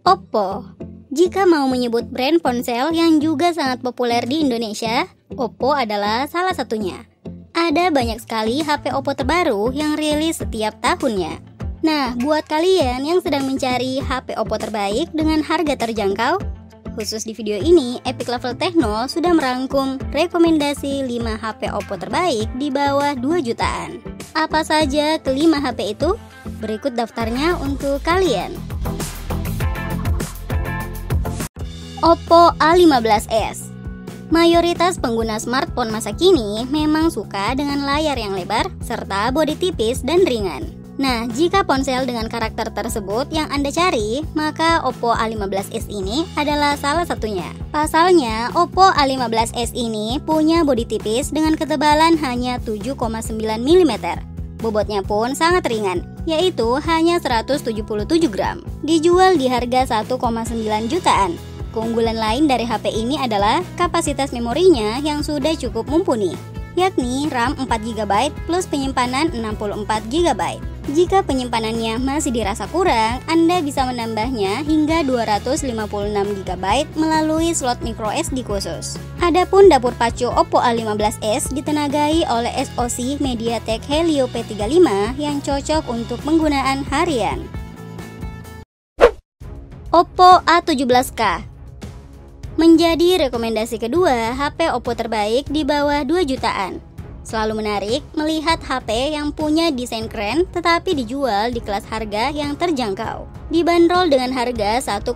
Oppo. Jika mau menyebut brand ponsel yang juga sangat populer di Indonesia, Oppo adalah salah satunya. Ada banyak sekali HP Oppo terbaru yang rilis setiap tahunnya. Nah, buat kalian yang sedang mencari HP Oppo terbaik dengan harga terjangkau, khusus di video ini, Epic Level Techno sudah merangkum rekomendasi 5 HP Oppo terbaik di bawah 2 jutaan. Apa saja kelima HP itu? Berikut daftarnya untuk kalian. Oppo A15s. Mayoritas pengguna smartphone masa kini memang suka dengan layar yang lebar serta bodi tipis dan ringan. Nah, jika ponsel dengan karakter tersebut yang Anda cari, maka Oppo A15s ini adalah salah satunya. Pasalnya, Oppo A15s ini punya bodi tipis dengan ketebalan hanya 7,9 mm. Bobotnya pun sangat ringan, yaitu hanya 177 gram. Dijual di harga 1,9 jutaan. Keunggulan lain dari HP ini adalah kapasitas memorinya yang sudah cukup mumpuni, yakni RAM 4GB plus penyimpanan 64GB. Jika penyimpanannya masih dirasa kurang, Anda bisa menambahnya hingga 256GB melalui slot microSD khusus. Adapun dapur pacu Oppo A15s ditenagai oleh SoC MediaTek Helio P35 yang cocok untuk penggunaan harian. Oppo A17s. Menjadi rekomendasi kedua HP Oppo terbaik di bawah 2 jutaan. Selalu menarik melihat HP yang punya desain keren tetapi dijual di kelas harga yang terjangkau. Dibanderol dengan harga 1,7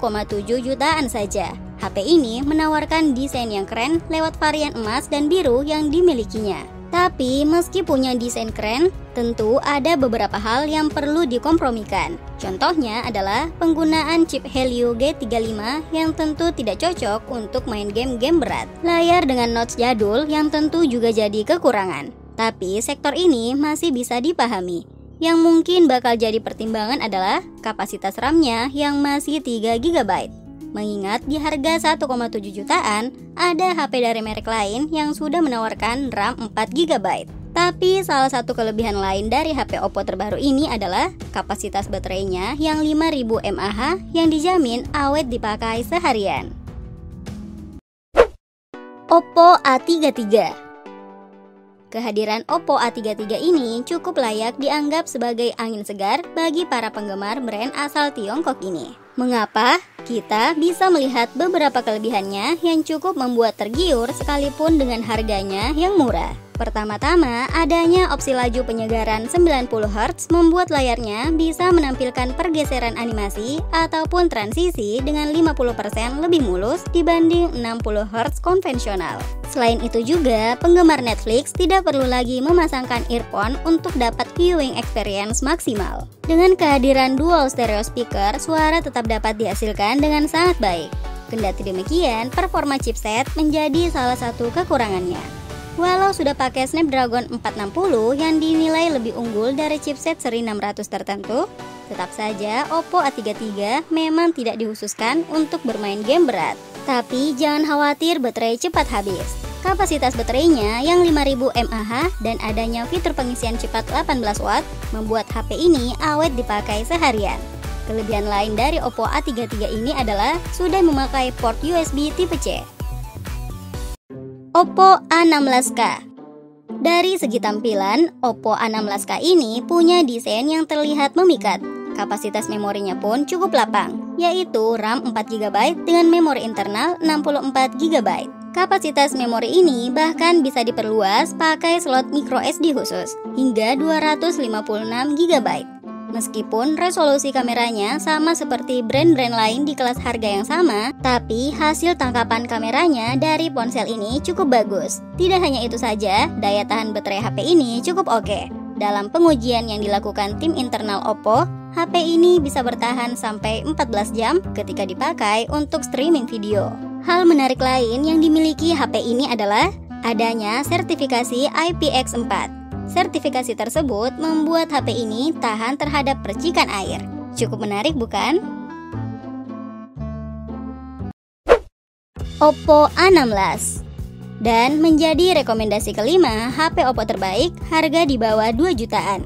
jutaan saja. HP ini menawarkan desain yang keren lewat varian emas dan biru yang dimilikinya. Tapi meski punya desain keren, tentu ada beberapa hal yang perlu dikompromikan. Contohnya adalah penggunaan chip Helio G35 yang tentu tidak cocok untuk main game-game berat. Layar dengan notch jadul yang tentu juga jadi kekurangan. Tapi sektor ini masih bisa dipahami. Yang mungkin bakal jadi pertimbangan adalah kapasitas RAM-nya yang masih 3GB. Mengingat di harga 1,7 jutaan, ada HP dari merek lain yang sudah menawarkan RAM 4GB. Tapi salah satu kelebihan lain dari HP Oppo terbaru ini adalah kapasitas baterainya yang 5000 mAh yang dijamin awet dipakai seharian. Oppo A33. Kehadiran Oppo A33 ini cukup layak dianggap sebagai angin segar bagi para penggemar brand asal Tiongkok ini. Mengapa? Kita bisa melihat beberapa kelebihannya yang cukup membuat tergiur sekalipun dengan harganya yang murah. Pertama-tama, adanya opsi laju penyegaran 90Hz membuat layarnya bisa menampilkan pergeseran animasi ataupun transisi dengan 50% lebih mulus dibanding 60Hz konvensional. Selain itu juga, penggemar Netflix tidak perlu lagi memasangkan earphone untuk dapat viewing experience maksimal. Dengan kehadiran dual stereo speaker, suara tetap dapat dihasilkan dengan sangat baik. Kendati demikian, performa chipset menjadi salah satu kekurangannya. Walau sudah pakai Snapdragon 460 yang dinilai lebih unggul dari chipset seri 600 tertentu, tetap saja Oppo A33 memang tidak dikhususkan untuk bermain game berat. Tapi jangan khawatir baterai cepat habis. Kapasitas baterainya yang 5000 mAh dan adanya fitur pengisian cepat 18 watt membuat HP ini awet dipakai seharian. Kelebihan lain dari Oppo A33 ini adalah sudah memakai port USB tipe C. Oppo A16s. Dari segi tampilan, Oppo A16s ini punya desain yang terlihat memikat. Kapasitas memorinya pun cukup lapang, yaitu RAM 4GB dengan memori internal 64GB. Kapasitas memori ini bahkan bisa diperluas pakai slot microSD khusus hingga 256GB. Meskipun resolusi kameranya sama seperti brand-brand lain di kelas harga yang sama, tapi hasil tangkapan kameranya dari ponsel ini cukup bagus. Tidak hanya itu saja, daya tahan baterai HP ini cukup oke. Dalam pengujian yang dilakukan tim internal Oppo, HP ini bisa bertahan sampai 14 jam ketika dipakai untuk streaming video. Hal menarik lain yang dimiliki HP ini adalah adanya sertifikasi IPX4. Sertifikasi tersebut membuat HP ini tahan terhadap percikan air. Cukup menarik bukan? Oppo A16. Dan menjadi rekomendasi kelima HP Oppo terbaik harga di bawah 2 jutaan.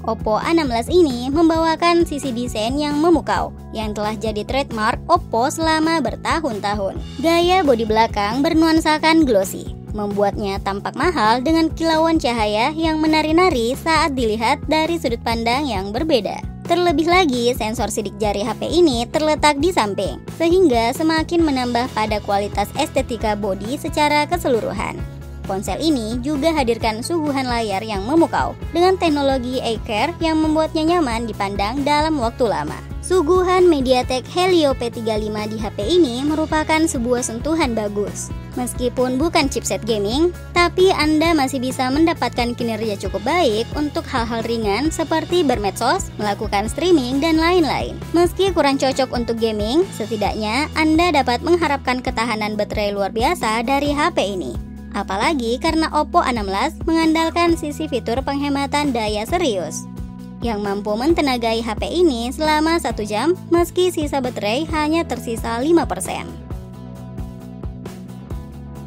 Oppo A16 ini membawakan sisi desain yang memukau, yang telah jadi trademark Oppo selama bertahun-tahun. Gaya bodi belakang bernuansakan glossy, membuatnya tampak mahal dengan kilauan cahaya yang menari-nari saat dilihat dari sudut pandang yang berbeda. Terlebih lagi, sensor sidik jari HP ini terletak di samping, sehingga semakin menambah pada kualitas estetika bodi secara keseluruhan. Ponsel ini juga hadirkan suguhan layar yang memukau dengan teknologi iCare yang membuatnya nyaman dipandang dalam waktu lama. Suguhan MediaTek Helio P35 di HP ini merupakan sebuah sentuhan bagus. Meskipun bukan chipset gaming, tapi Anda masih bisa mendapatkan kinerja cukup baik untuk hal-hal ringan seperti bermedsos, melakukan streaming, dan lain-lain. Meski kurang cocok untuk gaming, setidaknya Anda dapat mengharapkan ketahanan baterai luar biasa dari HP ini. Apalagi karena Oppo A16 mengandalkan sisi fitur penghematan daya serius yang mampu mentenagai HP ini selama 1 jam meski sisa baterai hanya tersisa 5%.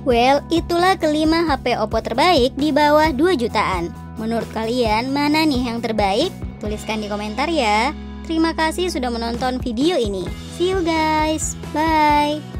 Well, itulah kelima HP Oppo terbaik di bawah 2 jutaan. Menurut kalian mana nih yang terbaik? Tuliskan di komentar ya. Terima kasih sudah menonton video ini. See you guys. Bye.